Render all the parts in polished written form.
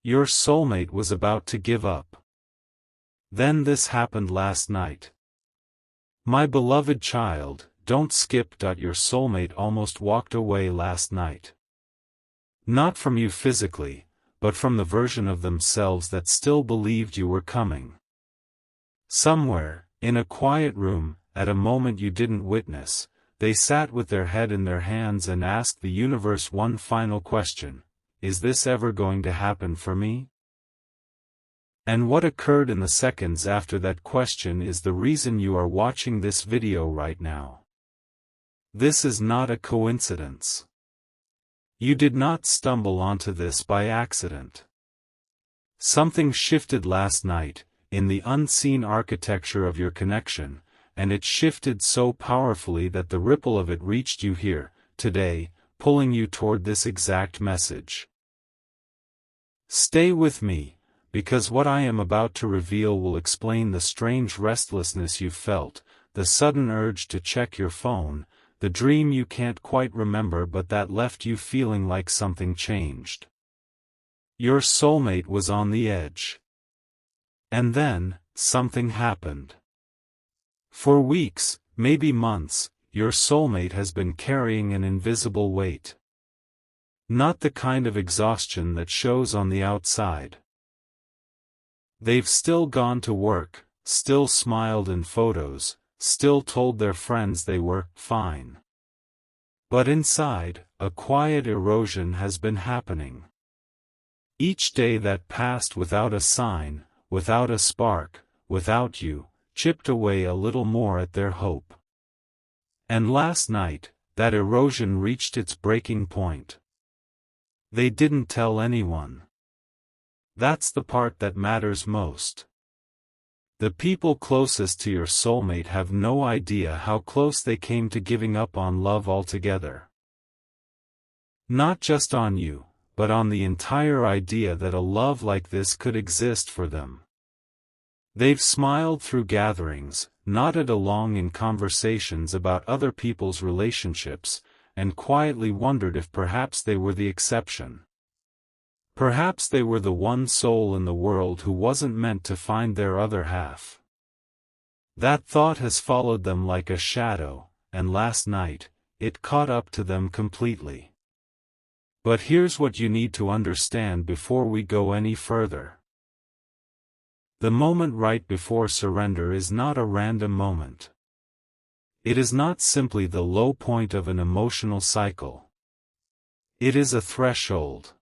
Your soulmate was about to give up. Then this happened last night. My beloved child, don't skip. Your soulmate almost walked away last night. Not from you physically, but from the version of themselves that still believed you were coming. Somewhere, in a quiet room, at a moment you didn't witness, they sat with their head in their hands and asked the universe one final question: is this ever going to happen for me? And what occurred in the seconds after that question is the reason you are watching this video right now. This is not a coincidence. You did not stumble onto this by accident. Something shifted last night, in the unseen architecture of your connection, and it shifted so powerfully that the ripple of it reached you here, today, pulling you toward this exact message. Stay with me, because what I am about to reveal will explain the strange restlessness you felt, the sudden urge to check your phone, the dream you can't quite remember but that left you feeling like something changed. Your soulmate was on the edge. And then, something happened. For weeks, maybe months, your soulmate has been carrying an invisible weight. Not the kind of exhaustion that shows on the outside. They've still gone to work, still smiled in photos, still told their friends they were fine. But inside, a quiet erosion has been happening. Each day that passed without a sign, without a spark, without you, chipped away a little more at their hope. And last night, that erosion reached its breaking point. They didn't tell anyone. That's the part that matters most. The people closest to your soulmate have no idea how close they came to giving up on love altogether. Not just on you, but on the entire idea that a love like this could exist for them. They've smiled through gatherings, nodded along in conversations about other people's relationships, and quietly wondered if perhaps they were the exception. Perhaps they were the one soul in the world who wasn't meant to find their other half. That thought has followed them like a shadow, and last night, it caught up to them completely. But here's what you need to understand before we go any further. The moment right before surrender is not a random moment. It is not simply the low point of an emotional cycle. It is a threshold.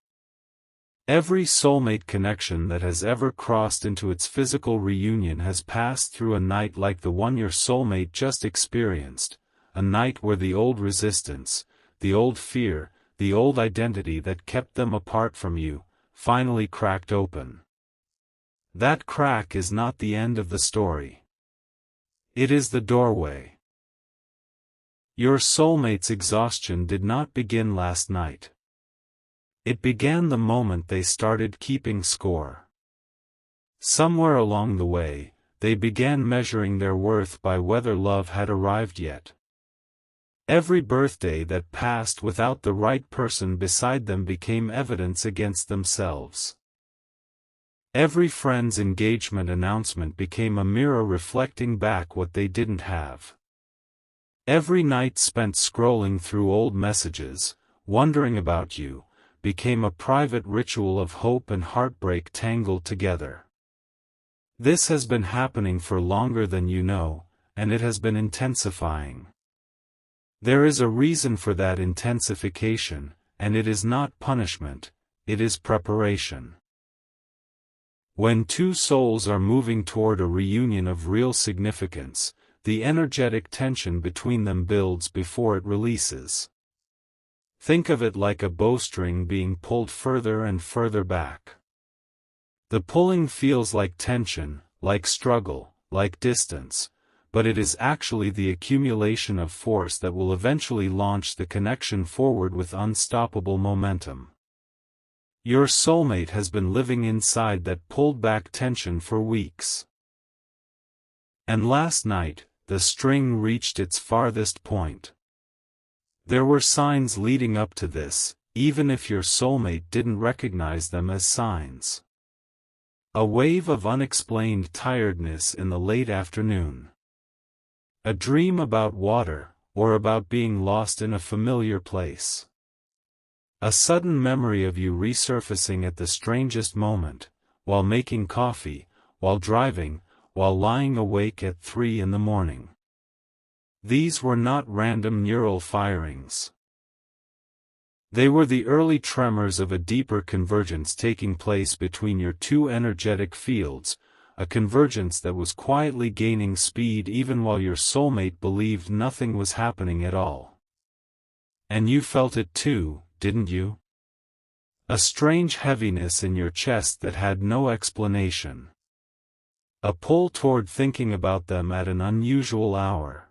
Every soulmate connection that has ever crossed into its physical reunion has passed through a night like the one your soulmate just experienced, a night where the old resistance, the old fear, the old identity that kept them apart from you, finally cracked open. That crack is not the end of the story. It is the doorway. Your soulmate's exhaustion did not begin last night. It began the moment they started keeping score. Somewhere along the way, they began measuring their worth by whether love had arrived yet. Every birthday that passed without the right person beside them became evidence against themselves. Every friend's engagement announcement became a mirror reflecting back what they didn't have. Every night spent scrolling through old messages, wondering about you, became a private ritual of hope and heartbreak tangled together. This has been happening for longer than you know, and it has been intensifying. There is a reason for that intensification, and it is not punishment, it is preparation. When two souls are moving toward a reunion of real significance, the energetic tension between them builds before it releases. Think of it like a bowstring being pulled further and further back. The pulling feels like tension, like struggle, like distance, but it is actually the accumulation of force that will eventually launch the connection forward with unstoppable momentum. Your soulmate has been living inside that pulled-back tension for weeks. And last night, the string reached its farthest point. There were signs leading up to this, even if your soulmate didn't recognize them as signs. A wave of unexplained tiredness in the late afternoon. A dream about water, or about being lost in a familiar place. A sudden memory of you resurfacing at the strangest moment, while making coffee, while driving, while lying awake at 3 in the morning. These were not random neural firings. They were the early tremors of a deeper convergence taking place between your two energetic fields, a convergence that was quietly gaining speed even while your soulmate believed nothing was happening at all. And you felt it too, didn't you? A strange heaviness in your chest that had no explanation. A pull toward thinking about them at an unusual hour.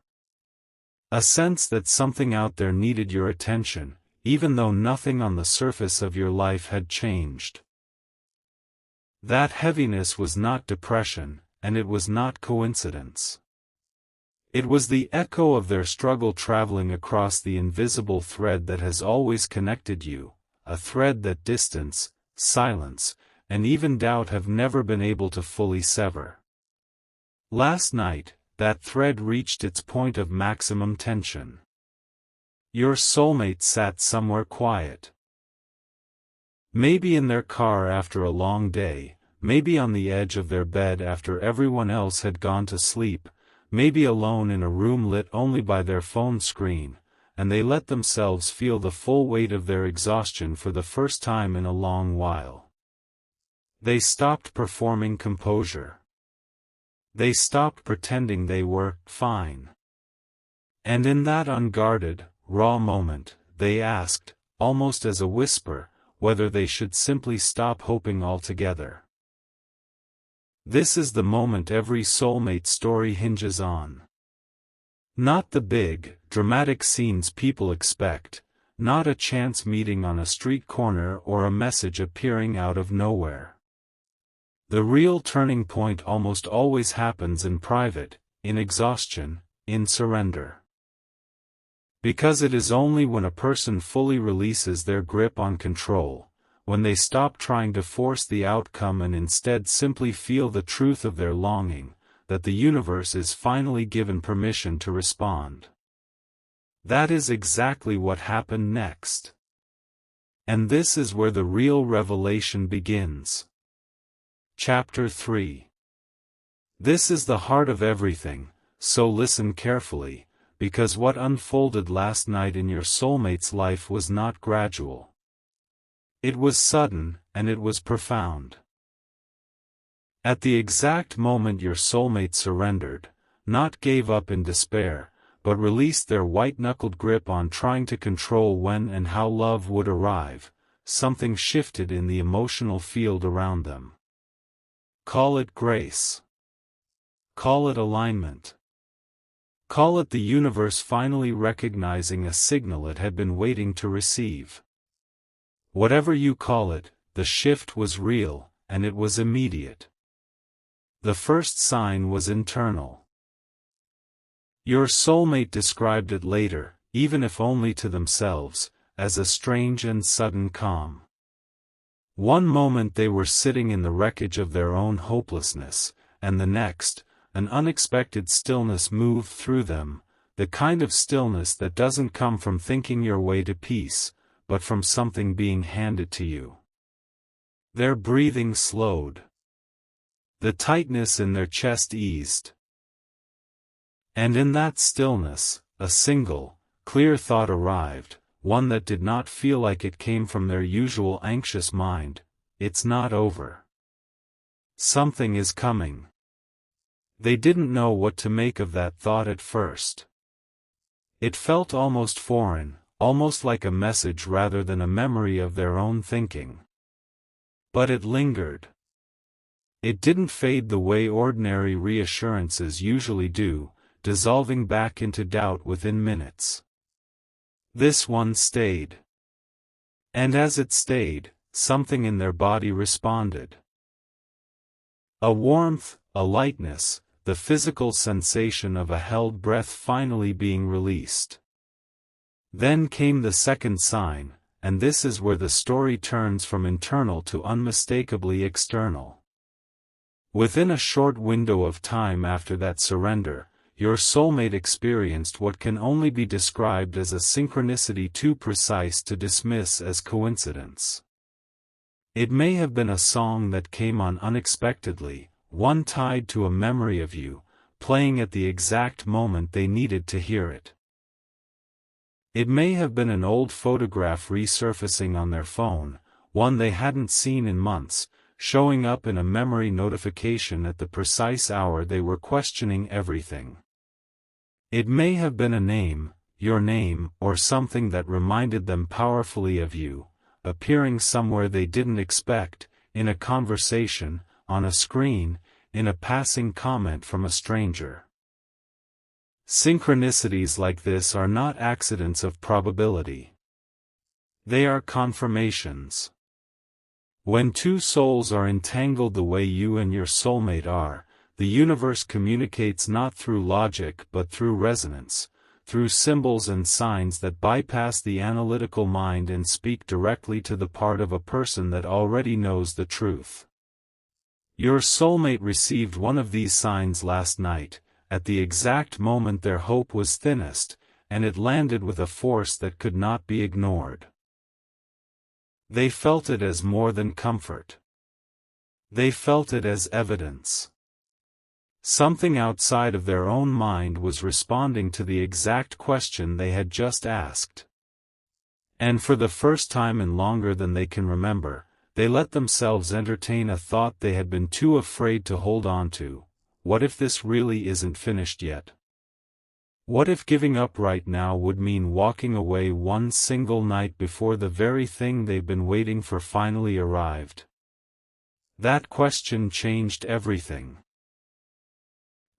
A sense that something out there needed your attention, even though nothing on the surface of your life had changed. That heaviness was not depression, and it was not coincidence. It was the echo of their struggle traveling across the invisible thread that has always connected you, a thread that distance, silence, and even doubt have never been able to fully sever. Last night, that thread reached its point of maximum tension. Your soulmate sat somewhere quiet. Maybe in their car after a long day, maybe on the edge of their bed after everyone else had gone to sleep, maybe alone in a room lit only by their phone screen, and they let themselves feel the full weight of their exhaustion for the first time in a long while. They stopped performing composure. They stopped pretending they were fine. And in that unguarded, raw moment, they asked, almost as a whisper, whether they should simply stop hoping altogether. This is the moment every soulmate story hinges on. Not the big, dramatic scenes people expect, not a chance meeting on a street corner or a message appearing out of nowhere. The real turning point almost always happens in private, in exhaustion, in surrender. Because it is only when a person fully releases their grip on control, when they stop trying to force the outcome and instead simply feel the truth of their longing, that the universe is finally given permission to respond. That is exactly what happened next. And this is where the real revelation begins. Chapter 3. This is the heart of everything, so listen carefully, because what unfolded last night in your soulmate's life was not gradual. It was sudden, and it was profound. At the exact moment your soulmate surrendered, not gave up in despair, but released their white-knuckled grip on trying to control when and how love would arrive, something shifted in the emotional field around them. Call it grace. Call it alignment. Call it the universe finally recognizing a signal it had been waiting to receive. Whatever you call it, the shift was real, and it was immediate. The first sign was internal. Your soulmate described it later, even if only to themselves, as a strange and sudden calm. One moment they were sitting in the wreckage of their own hopelessness, and the next, an unexpected stillness moved through them, the kind of stillness that doesn't come from thinking your way to peace, but from something being handed to you. Their breathing slowed. The tightness in their chest eased. And in that stillness, a single, clear thought arrived, one that did not feel like it came from their usual anxious mind: it's not over. Something is coming. They didn't know what to make of that thought at first. It felt almost foreign, almost like a message rather than a memory of their own thinking. But it lingered. It didn't fade the way ordinary reassurances usually do, dissolving back into doubt within minutes. This one stayed. And as it stayed, something in their body responded. A warmth, a lightness, the physical sensation of a held breath finally being released. Then came the second sign, and this is where the story turns from internal to unmistakably external. Within a short window of time after that surrender, your soulmate experienced what can only be described as a synchronicity too precise to dismiss as coincidence. It may have been a song that came on unexpectedly, one tied to a memory of you, playing at the exact moment they needed to hear it. It may have been an old photograph resurfacing on their phone, one they hadn't seen in months, showing up in a memory notification at the precise hour they were questioning everything. It may have been a name, your name, or something that reminded them powerfully of you, appearing somewhere they didn't expect, in a conversation, on a screen, in a passing comment from a stranger. Synchronicities like this are not accidents of probability. They are confirmations. When two souls are entangled the way you and your soulmate are, the universe communicates not through logic but through resonance, through symbols and signs that bypass the analytical mind and speak directly to the part of a person that already knows the truth. Your soulmate received one of these signs last night, at the exact moment their hope was thinnest, and it landed with a force that could not be ignored. They felt it as more than comfort. They felt it as evidence. Something outside of their own mind was responding to the exact question they had just asked. And for the first time in longer than they can remember, they let themselves entertain a thought they had been too afraid to hold on to. What if this really isn't finished yet? What if giving up right now would mean walking away one single night before the very thing they've been waiting for finally arrived? That question changed everything.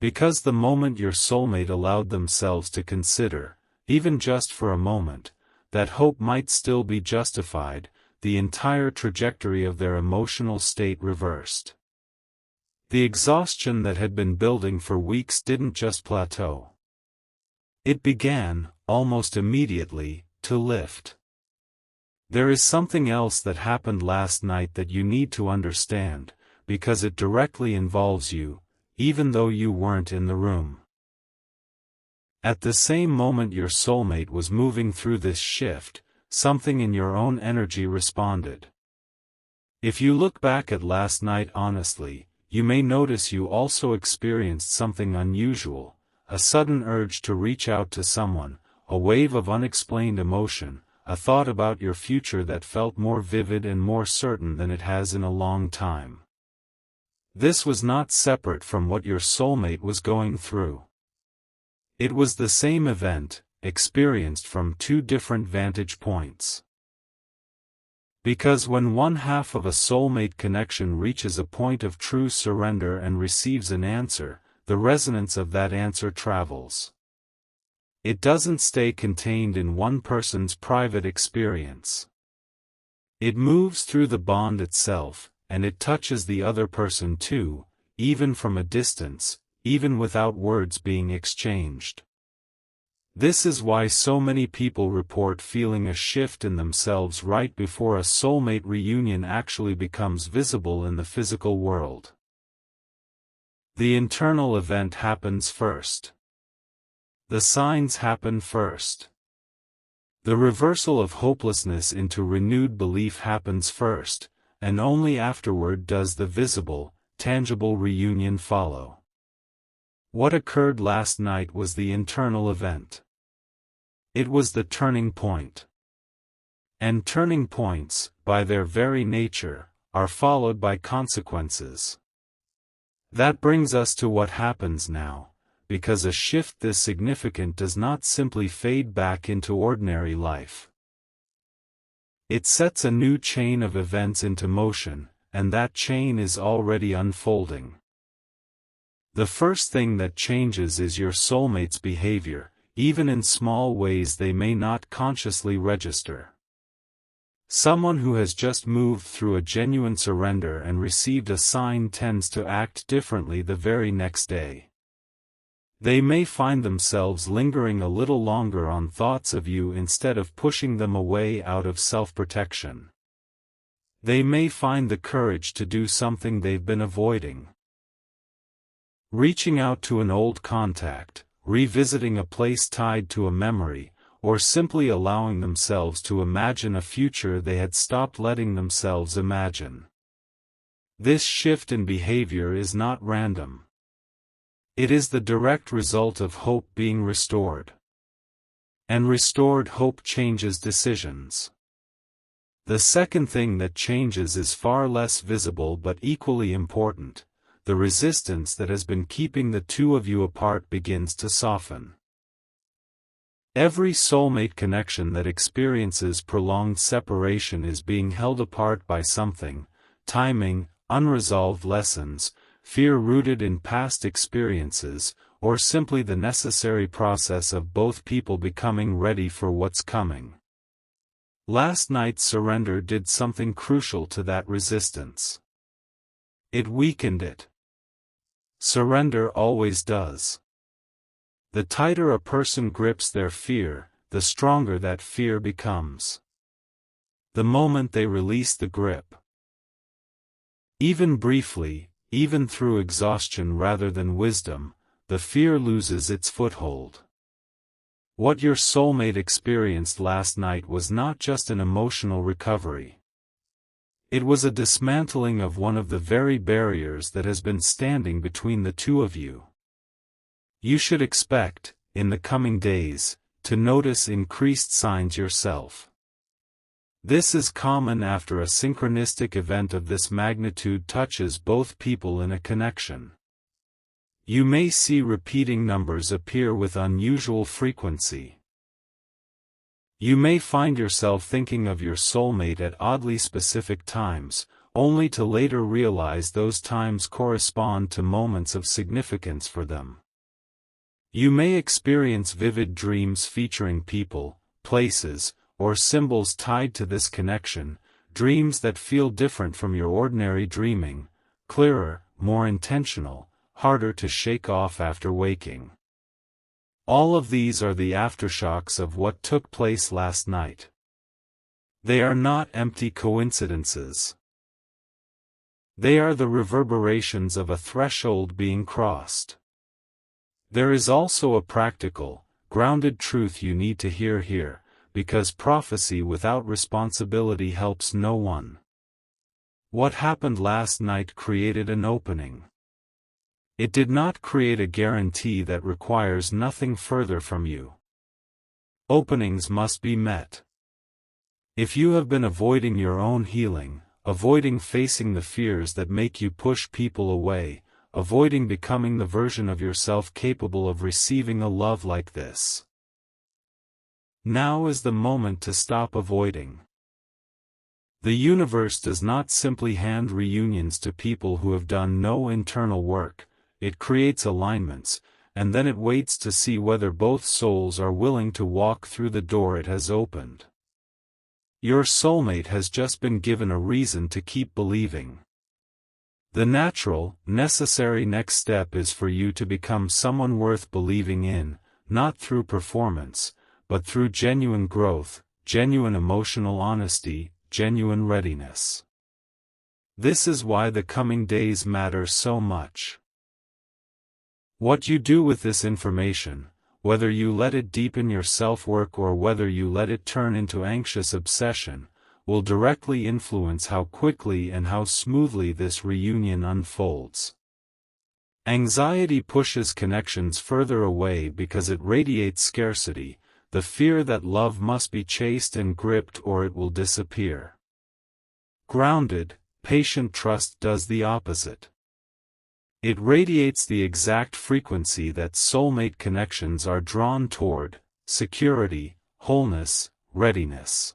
Because the moment your soulmate allowed themselves to consider, even just for a moment, that hope might still be justified, the entire trajectory of their emotional state reversed. The exhaustion that had been building for weeks didn't just plateau. It began, almost immediately, to lift. There is something else that happened last night that you need to understand, because it directly involves you, even though you weren't in the room. At the same moment your soulmate was moving through this shift, something in your own energy responded. If you look back at last night honestly, you may notice you also experienced something unusual, a sudden urge to reach out to someone, a wave of unexplained emotion, a thought about your future that felt more vivid and more certain than it has in a long time. This was not separate from what your soulmate was going through. It was the same event, experienced from two different vantage points. Because when one half of a soulmate connection reaches a point of true surrender and receives an answer, the resonance of that answer travels. It doesn't stay contained in one person's private experience. It moves through the bond itself, and it touches the other person too, even from a distance, even without words being exchanged. This is why so many people report feeling a shift in themselves right before a soulmate reunion actually becomes visible in the physical world. The internal event happens first. The signs happen first. The reversal of hopelessness into renewed belief happens first, and only afterward does the visible, tangible reunion follow. What occurred last night was the internal event. It was the turning point. And turning points, by their very nature, are followed by consequences. That brings us to what happens now, because a shift this significant does not simply fade back into ordinary life. It sets a new chain of events into motion, and that chain is already unfolding. The first thing that changes is your soulmate's behavior, even in small ways they may not consciously register. Someone who has just moved through a genuine surrender and received a sign tends to act differently the very next day. They may find themselves lingering a little longer on thoughts of you instead of pushing them away out of self-protection. They may find the courage to do something they've been avoiding. Reaching out to an old contact, revisiting a place tied to a memory, or simply allowing themselves to imagine a future they had stopped letting themselves imagine. This shift in behavior is not random. It is the direct result of hope being restored. And restored hope changes decisions. The second thing that changes is far less visible but equally important. The resistance that has been keeping the two of you apart begins to soften. Every soulmate connection that experiences prolonged separation is being held apart by something: timing, unresolved lessons, fear rooted in past experiences, or simply the necessary process of both people becoming ready for what's coming. Last night's surrender did something crucial to that resistance. It weakened it. Surrender always does. The tighter a person grips their fear, the stronger that fear becomes. The moment they release the grip, even briefly, even through exhaustion rather than wisdom, the fear loses its foothold. What your soulmate experienced last night was not just an emotional recovery. It was a dismantling of one of the very barriers that has been standing between the two of you. You should expect, in the coming days, to notice increased signs yourself. This is common after a synchronistic event of this magnitude touches both people in a connection. You may see repeating numbers appear with unusual frequency. You may find yourself thinking of your soulmate at oddly specific times, only to later realize those times correspond to moments of significance for them. You may experience vivid dreams featuring people, places, or symbols tied to this connection, dreams that feel different from your ordinary dreaming, clearer, more intentional, harder to shake off after waking. All of these are the aftershocks of what took place last night. They are not empty coincidences. They are the reverberations of a threshold being crossed. There is also a practical, grounded truth you need to hear here, because prophecy without responsibility helps no one. What happened last night created an opening. It did not create a guarantee that requires nothing further from you. Openings must be met. If you have been avoiding your own healing, avoiding facing the fears that make you push people away, avoiding becoming the version of yourself capable of receiving a love like this, now is the moment to stop avoiding. The universe does not simply hand reunions to people who have done no internal work. It creates alignments, and then it waits to see whether both souls are willing to walk through the door it has opened. Your soulmate has just been given a reason to keep believing. The natural, necessary next step is for you to become someone worth believing in, not through performance, but through genuine growth, genuine emotional honesty, genuine readiness. This is why the coming days matter so much. What you do with this information, whether you let it deepen your self-work or whether you let it turn into anxious obsession, will directly influence how quickly and how smoothly this reunion unfolds. Anxiety pushes connections further away because it radiates scarcity, the fear that love must be chased and gripped or it will disappear. Grounded, patient trust does the opposite. It radiates the exact frequency that soulmate connections are drawn toward: security, wholeness, readiness.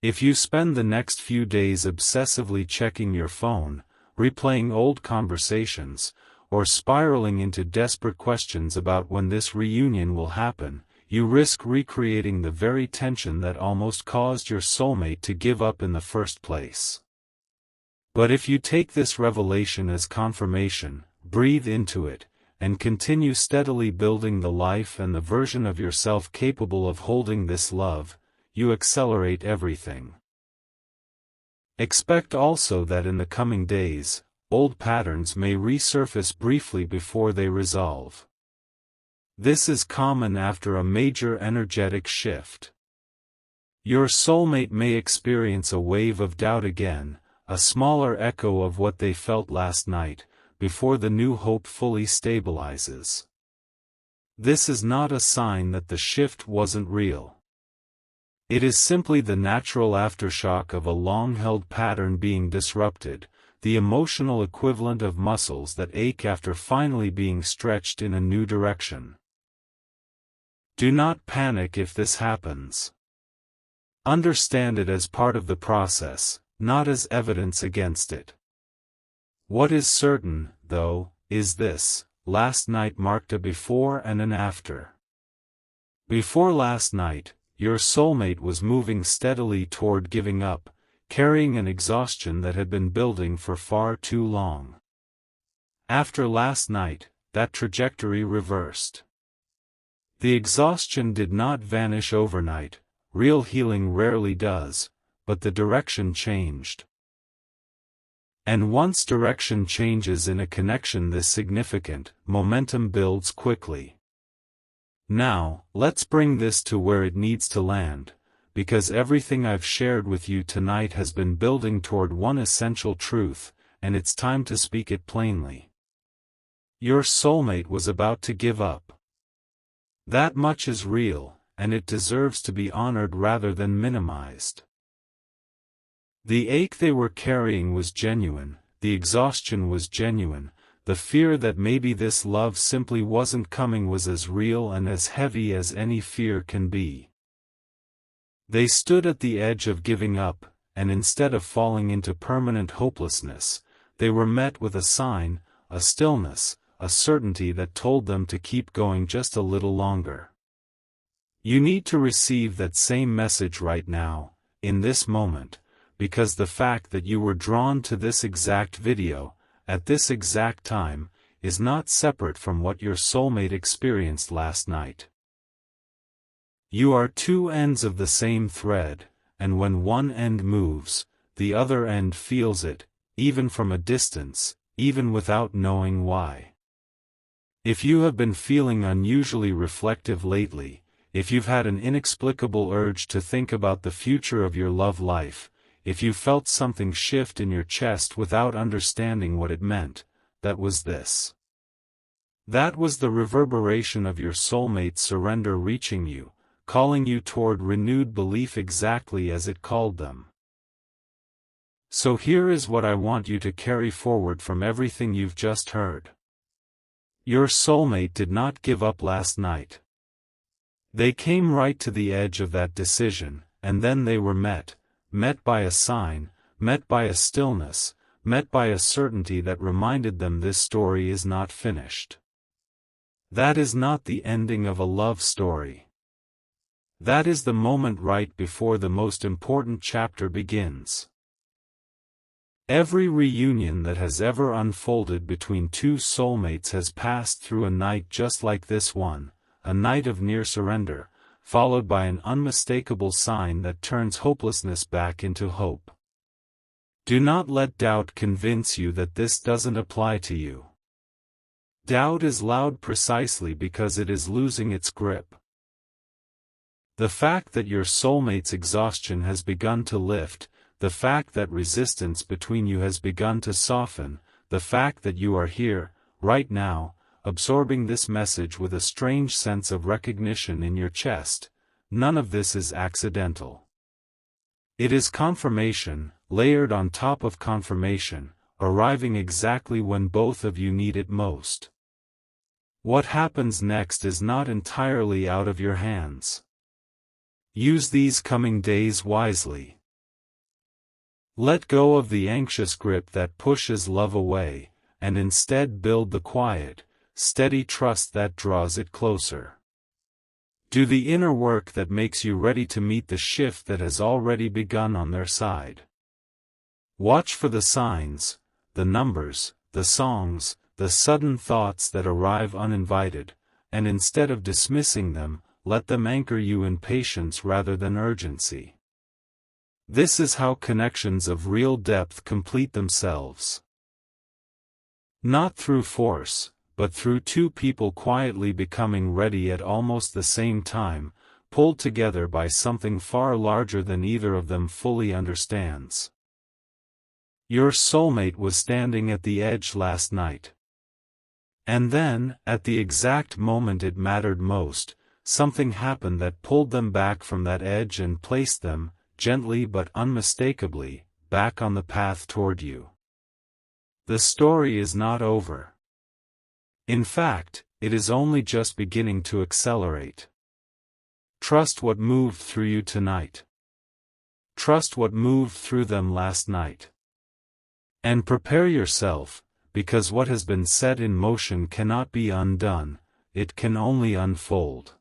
If you spend the next few days obsessively checking your phone, replaying old conversations, or spiraling into desperate questions about when this reunion will happen, you risk recreating the very tension that almost caused your soulmate to give up in the first place. But if you take this revelation as confirmation, breathe into it, and continue steadily building the life and the version of yourself capable of holding this love, you accelerate everything. Expect also that in the coming days, old patterns may resurface briefly before they resolve. This is common after a major energetic shift. Your soulmate may experience a wave of doubt again, a smaller echo of what they felt last night, before the new hope fully stabilizes. This is not a sign that the shift wasn't real. It is simply the natural aftershock of a long-held pattern being disrupted, the emotional equivalent of muscles that ache after finally being stretched in a new direction. Do not panic if this happens. Understand it as part of the process, not as evidence against it. What is certain, though, is this: last night marked a before and an after. Before last night, your soulmate was moving steadily toward giving up, carrying an exhaustion that had been building for far too long. After last night, that trajectory reversed. The exhaustion did not vanish overnight, real healing rarely does, but the direction changed. And once direction changes in a connection this significant, momentum builds quickly. Now, let's bring this to where it needs to land, because everything I've shared with you tonight has been building toward one essential truth, and it's time to speak it plainly. Your soulmate was about to give up. That much is real, and it deserves to be honored rather than minimized. The ache they were carrying was genuine, the exhaustion was genuine, the fear that maybe this love simply wasn't coming was as real and as heavy as any fear can be. They stood at the edge of giving up, and instead of falling into permanent hopelessness, they were met with a sign, a stillness, a certainty that told them to keep going just a little longer. You need to receive that same message right now, in this moment, because the fact that you were drawn to this exact video, at this exact time, is not separate from what your soulmate experienced last night. You are two ends of the same thread, and when one end moves, the other end feels it, even from a distance, even without knowing why. If you have been feeling unusually reflective lately, if you've had an inexplicable urge to think about the future of your love life, if you felt something shift in your chest without understanding what it meant, that was this. That was the reverberation of your soulmate's surrender reaching you, calling you toward renewed belief exactly as it called them. So here is what I want you to carry forward from everything you've just heard. Your soulmate did not give up last night. They came right to the edge of that decision, and then they were met by a sign, met by a stillness, met by a certainty that reminded them this story is not finished. That is not the ending of a love story. That is the moment right before the most important chapter begins. Every reunion that has ever unfolded between two soulmates has passed through a night just like this one, a night of near surrender, followed by an unmistakable sign that turns hopelessness back into hope. Do not let doubt convince you that this doesn't apply to you. Doubt is loud precisely because it is losing its grip. The fact that your soulmate's exhaustion has begun to lift, the fact that resistance between you has begun to soften, the fact that you are here, right now, absorbing this message with a strange sense of recognition in your chest, none of this is accidental. It is confirmation, layered on top of confirmation, arriving exactly when both of you need it most. What happens next is not entirely out of your hands. Use these coming days wisely. Let go of the anxious grip that pushes love away, and instead build the quiet, steady trust that draws it closer. Do the inner work that makes you ready to meet the shift that has already begun on their side. Watch for the signs, the numbers, the songs, the sudden thoughts that arrive uninvited, and instead of dismissing them, let them anchor you in patience rather than urgency. This is how connections of real depth complete themselves. Not through force, but through two people quietly becoming ready at almost the same time, pulled together by something far larger than either of them fully understands. Your soulmate was standing at the edge last night. And then, at the exact moment it mattered most, something happened that pulled them back from that edge and placed them, gently but unmistakably, back on the path toward you. The story is not over. In fact, it is only just beginning to accelerate. Trust what moved through you tonight. Trust what moved through them last night. And prepare yourself, because what has been set in motion cannot be undone, it can only unfold.